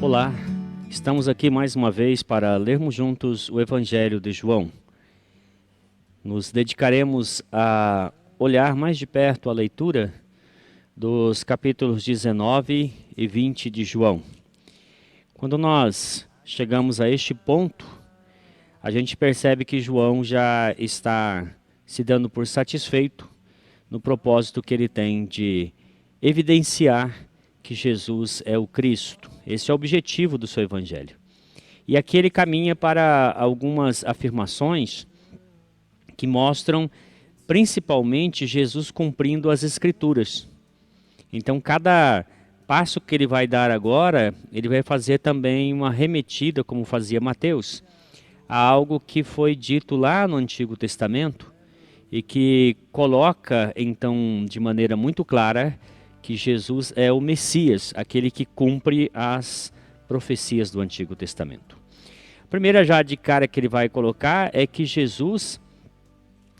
Olá, estamos aqui mais uma vez para lermos juntos o Evangelho de João. Nos dedicaremos a olhar mais de perto a leitura dos capítulos 19 e 20 de João. Quando nós chegamos a este ponto, a gente percebe que João já está se dando por satisfeito no propósito que ele tem de evidenciar que Jesus é o Cristo. Esse é o objetivo do seu evangelho. E aqui ele caminha para algumas afirmações que mostram principalmente Jesus cumprindo as Escrituras. Então cada passo que ele vai dar agora, ele vai fazer também uma remetida, como fazia Mateus, a algo que foi dito lá no Antigo Testamento e que coloca então de maneira muito clara que Jesus é o Messias, aquele que cumpre as profecias do Antigo Testamento. A primeira já de cara que ele vai colocar é que Jesus,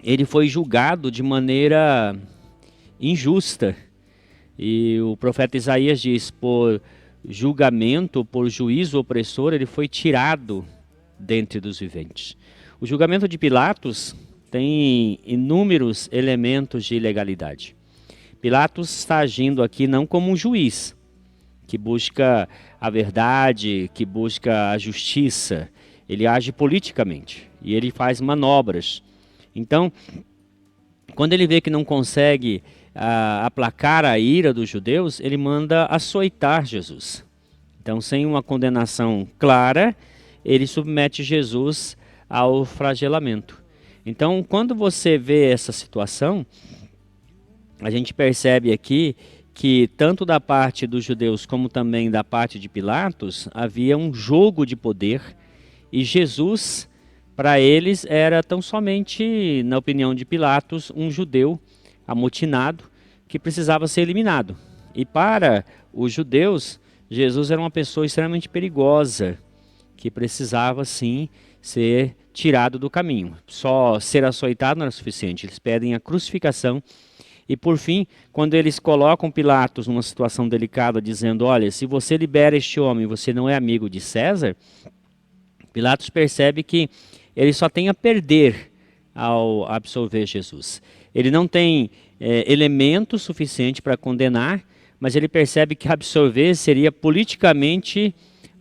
ele foi julgado de maneira injusta. E o profeta Isaías diz, por julgamento, por juízo opressor, ele foi tirado dentre dos viventes. O julgamento de Pilatos tem inúmeros elementos de ilegalidade. Pilatos está agindo aqui não como um juiz, que busca a verdade, que busca a justiça. Ele age politicamente e ele faz manobras. Então, quando ele vê que não consegue aplacar a ira dos judeus, ele manda açoitar Jesus. Então, sem uma condenação clara, ele submete Jesus ao flagelamento. Então, quando você vê essa situação, a gente percebe aqui que tanto da parte dos judeus como também da parte de Pilatos havia um jogo de poder e Jesus, para eles, era tão somente, na opinião de Pilatos, um judeu amotinado que precisava ser eliminado. E para os judeus, Jesus era uma pessoa extremamente perigosa que precisava sim ser tirado do caminho. Só ser açoitado não era suficiente, eles pedem a crucificação. E por fim, quando eles colocam Pilatos numa situação delicada, dizendo, olha, se você libera este homem, você não é amigo de César, Pilatos percebe que ele só tem a perder ao absolver Jesus. Ele não tem elemento suficiente para condenar, mas ele percebe que absolver seria politicamente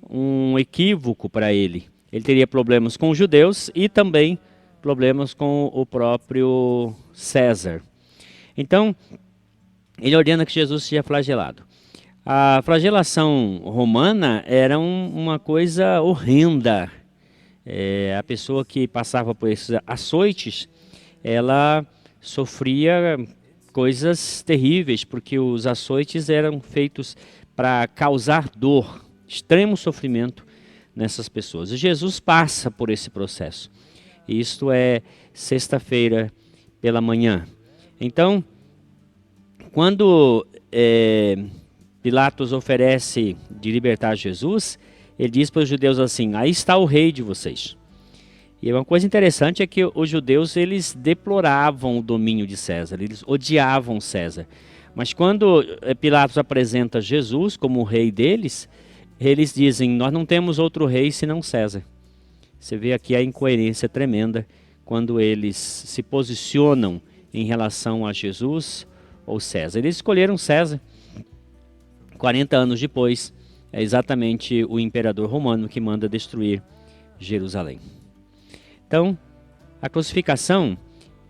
um equívoco para ele. Ele teria problemas com os judeus e também problemas com o próprio César. Então, ele ordena que Jesus seja flagelado. A flagelação romana era uma coisa horrenda. A pessoa que passava por esses açoites, ela sofria coisas terríveis, porque os açoites eram feitos para causar dor, extremo sofrimento nessas pessoas. E Jesus passa por esse processo. Isto é sexta-feira pela manhã. Então, quando Pilatos oferece de libertar Jesus, ele diz para os judeus assim, aí está o rei de vocês. E uma coisa interessante é que os judeus, eles deploravam o domínio de César, eles odiavam César. Mas quando Pilatos apresenta Jesus como o rei deles, eles dizem, nós não temos outro rei senão César. Você vê aqui a incoerência tremenda quando eles se posicionam em relação a Jesus ou César. Eles escolheram César. 40 anos depois, é exatamente o imperador romano que manda destruir Jerusalém. Então, a crucificação,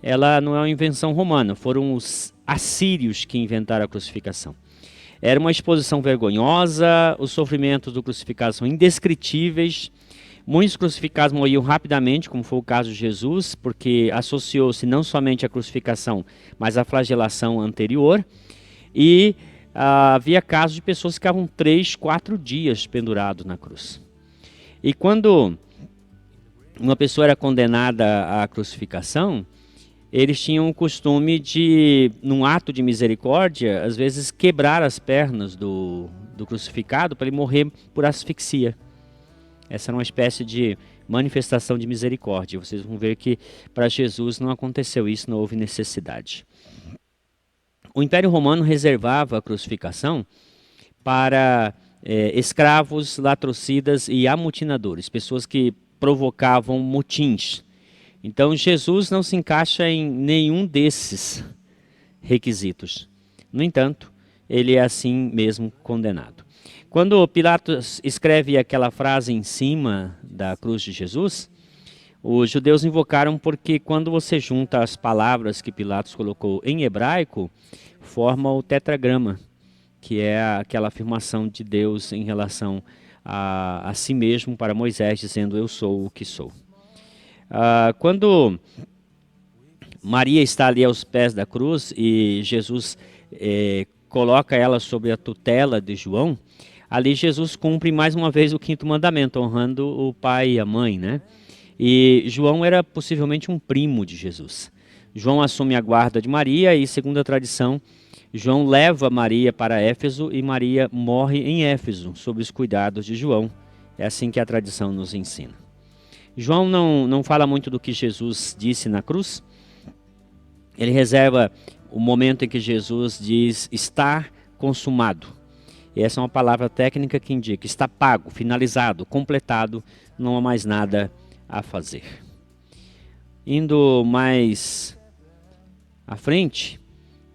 ela não é uma invenção romana, foram os assírios que inventaram a crucificação. Era uma exposição vergonhosa, os sofrimentos do crucificado são indescritíveis. Muitos crucificados morriam rapidamente, como foi o caso de Jesus, porque associou-se não somente à crucificação, mas à flagelação anterior. E havia casos de pessoas que ficavam 3, 4 dias pendurados na cruz. E quando uma pessoa era condenada à crucificação, eles tinham o costume de, num ato de misericórdia, às vezes quebrar as pernas do crucificado para ele morrer por asfixia. Essa era uma espécie de manifestação de misericórdia. Vocês vão ver que para Jesus não aconteceu isso, não houve necessidade. O Império Romano reservava a crucificação para escravos, latrocidas e amotinadores, pessoas que provocavam motins. Então Jesus não se encaixa em nenhum desses requisitos. No entanto, ele é assim mesmo condenado. Quando Pilatos escreve aquela frase em cima da cruz de Jesus, os judeus invocaram porque quando você junta as palavras que Pilatos colocou em hebraico, forma o tetragrama, que é aquela afirmação de Deus em relação a si mesmo para Moisés, dizendo: eu sou o que sou. Quando Maria está ali aos pés da cruz e Jesus coloca ela sob a tutela de João, ali Jesus cumpre mais uma vez o 5º mandamento, honrando o pai e a mãe, né? E João era possivelmente um primo de Jesus. João assume a guarda de Maria e, segundo a tradição, João leva Maria para Éfeso e Maria morre em Éfeso, sob os cuidados de João. É assim que a tradição nos ensina. João não fala muito do que Jesus disse na cruz. Ele reserva o momento em que Jesus diz: está consumado. E essa é uma palavra técnica que indica: está pago, finalizado, completado, não há mais nada a fazer. Indo mais à frente,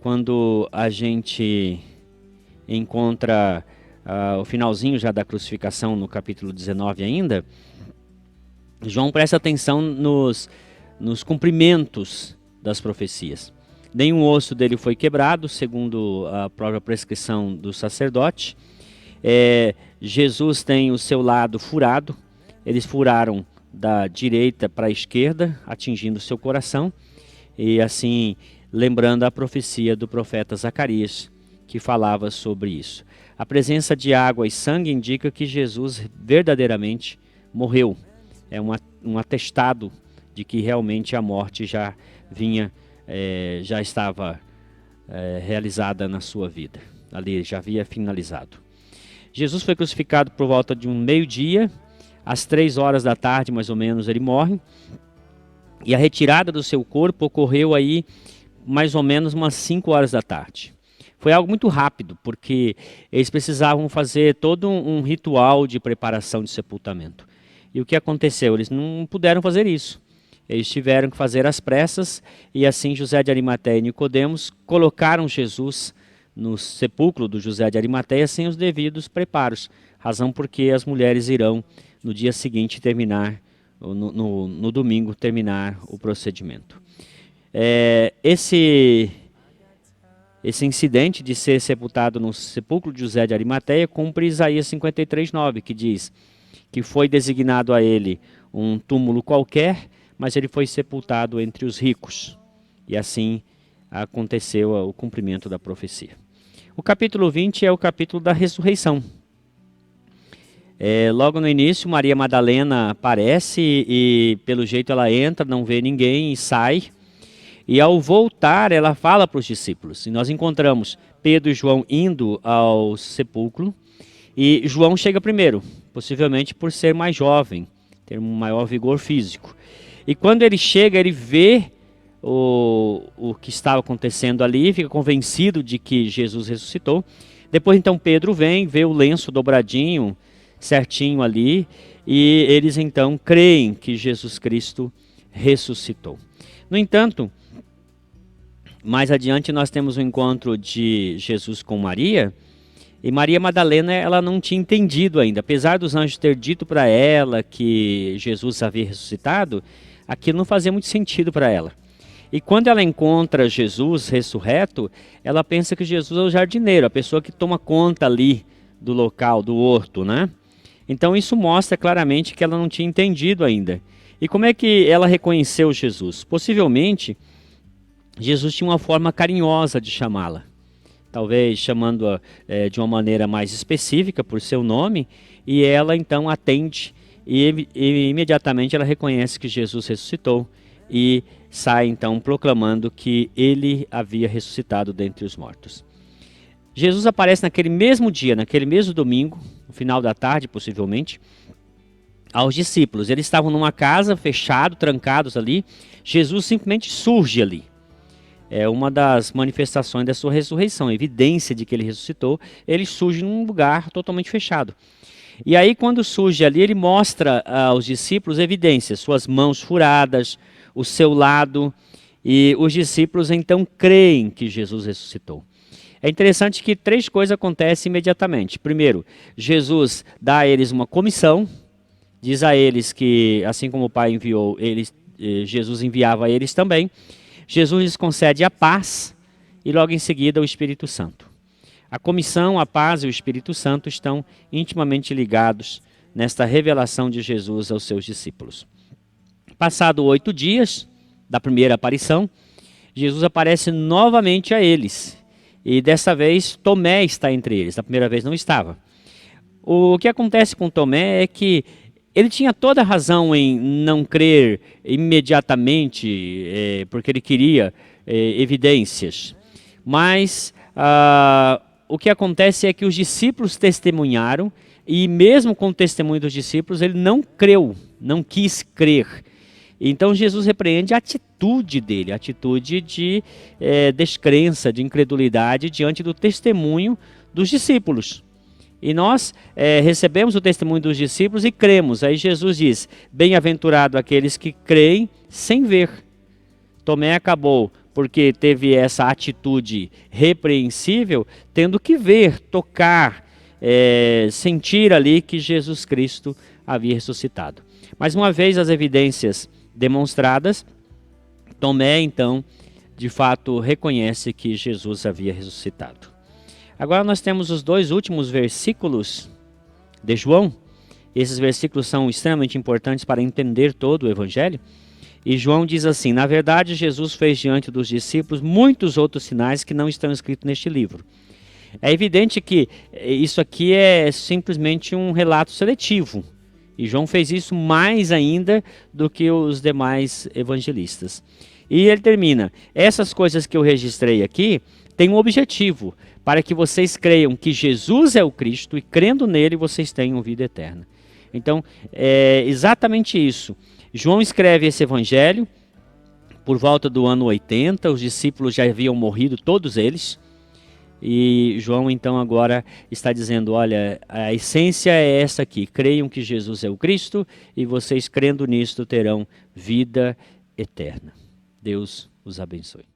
quando a gente encontra o finalzinho já da crucificação, no capítulo 19 ainda, João presta atenção nos cumprimentos das profecias. Nenhum osso dele foi quebrado, segundo a própria prescrição do sacerdote. Jesus tem o seu lado furado. Eles furaram da direita para a esquerda, atingindo seu coração, e assim lembrando a profecia do profeta Zacarias, que falava sobre isso. A presença de água e sangue indica que Jesus verdadeiramente morreu. É um atestado de que realmente a morte já estava realizada na sua vida. Ali já havia finalizado. Jesus foi crucificado por volta de 12:00, às 3 da tarde, mais ou menos, ele morre. E a retirada do seu corpo ocorreu aí mais ou menos umas 5 da tarde. Foi algo muito rápido, porque eles precisavam fazer todo um ritual de preparação de sepultamento. E o que aconteceu? Eles não puderam fazer isso. Eles tiveram que fazer às pressas, e assim José de Arimateia e Nicodemos colocaram Jesus no sepulcro do José de Arimateia sem os devidos preparos, razão porque as mulheres irão no dia seguinte terminar, no domingo, terminar o procedimento. Esse incidente de ser sepultado no sepulcro de José de Arimateia cumpre Isaías 53:9, que diz que foi designado a ele um túmulo qualquer, mas ele foi sepultado entre os ricos. E assim aconteceu o cumprimento da profecia. O capítulo 20 é o capítulo da ressurreição. Logo no início, Maria Madalena aparece e pelo jeito ela entra, não vê ninguém e sai. E ao voltar, ela fala para os discípulos. E nós encontramos Pedro e João indo ao sepulcro. E João chega primeiro, possivelmente por ser mais jovem, ter um maior vigor físico. E quando ele chega, ele vê o que estava acontecendo ali, fica convencido de que Jesus ressuscitou. Depois então Pedro vem, vê o lenço dobradinho, certinho ali, e eles então creem que Jesus Cristo ressuscitou. No entanto, mais adiante nós temos o encontro de Jesus com Maria, e Maria Madalena ela não tinha entendido ainda. Apesar dos anjos ter dito para ela que Jesus havia ressuscitado, aquilo não fazia muito sentido para ela. E quando ela encontra Jesus ressurreto, ela pensa que Jesus é o jardineiro, a pessoa que toma conta ali do local, do horto, né? Então isso mostra claramente que ela não tinha entendido ainda. E como é que ela reconheceu Jesus? Possivelmente, Jesus tinha uma forma carinhosa de chamá-la. Talvez chamando-a de uma maneira mais específica por seu nome, e ela então atende e imediatamente ela reconhece que Jesus ressuscitou e sai então proclamando que ele havia ressuscitado dentre os mortos. Jesus aparece naquele mesmo dia, naquele mesmo domingo, no final da tarde possivelmente, aos discípulos. Eles estavam numa casa, fechados, trancados ali. Jesus simplesmente surge ali. é uma das manifestações da sua ressurreição, a evidência de que ele ressuscitou. Ele surge num lugar totalmente fechado. E aí, quando surge ali, ele mostra aos discípulos evidências, suas mãos furadas, o seu lado, e os discípulos então creem que Jesus ressuscitou. É interessante que 3 coisas acontecem imediatamente. Primeiro, Jesus dá a eles uma comissão, diz a eles que, assim como o Pai enviou, Jesus enviava a eles também. Jesus lhes concede a paz e logo em seguida o Espírito Santo. A comissão, a paz e o Espírito Santo estão intimamente ligados nesta revelação de Jesus aos seus discípulos. Passado 8 dias da primeira aparição, Jesus aparece novamente a eles. E dessa vez Tomé está entre eles, da primeira vez não estava. O que acontece com Tomé é que ele tinha toda a razão em não crer imediatamente, porque ele queria evidências. Mas o que acontece é que os discípulos testemunharam, e mesmo com o testemunho dos discípulos, ele não creu, não quis crer. Então Jesus repreende a atitude dele, a atitude de descrença, de incredulidade diante do testemunho dos discípulos. E nós recebemos o testemunho dos discípulos e cremos. Aí Jesus diz, bem-aventurado aqueles que creem sem ver. Tomé acabou, porque teve essa atitude repreensível, tendo que ver, tocar, sentir ali que Jesus Cristo havia ressuscitado. Mais uma vez as evidências demonstradas, Tomé então, de fato, reconhece que Jesus havia ressuscitado. Agora nós temos os 2 últimos versículos de João. Esses versículos são extremamente importantes para entender todo o Evangelho. E João diz assim, na verdade Jesus fez diante dos discípulos muitos outros sinais que não estão escritos neste livro. É evidente que isso aqui é simplesmente um relato seletivo. E João fez isso mais ainda do que os demais evangelistas. E ele termina, essas coisas que eu registrei aqui têm um objetivo, para que vocês creiam que Jesus é o Cristo e crendo nele vocês tenham vida eterna. Então, é exatamente isso. João escreve esse evangelho por volta do ano 80, os discípulos já haviam morrido, todos eles. E João então agora está dizendo, olha, a essência é essa aqui, creiam que Jesus é o Cristo e vocês crendo nisto terão vida eterna. Deus os abençoe.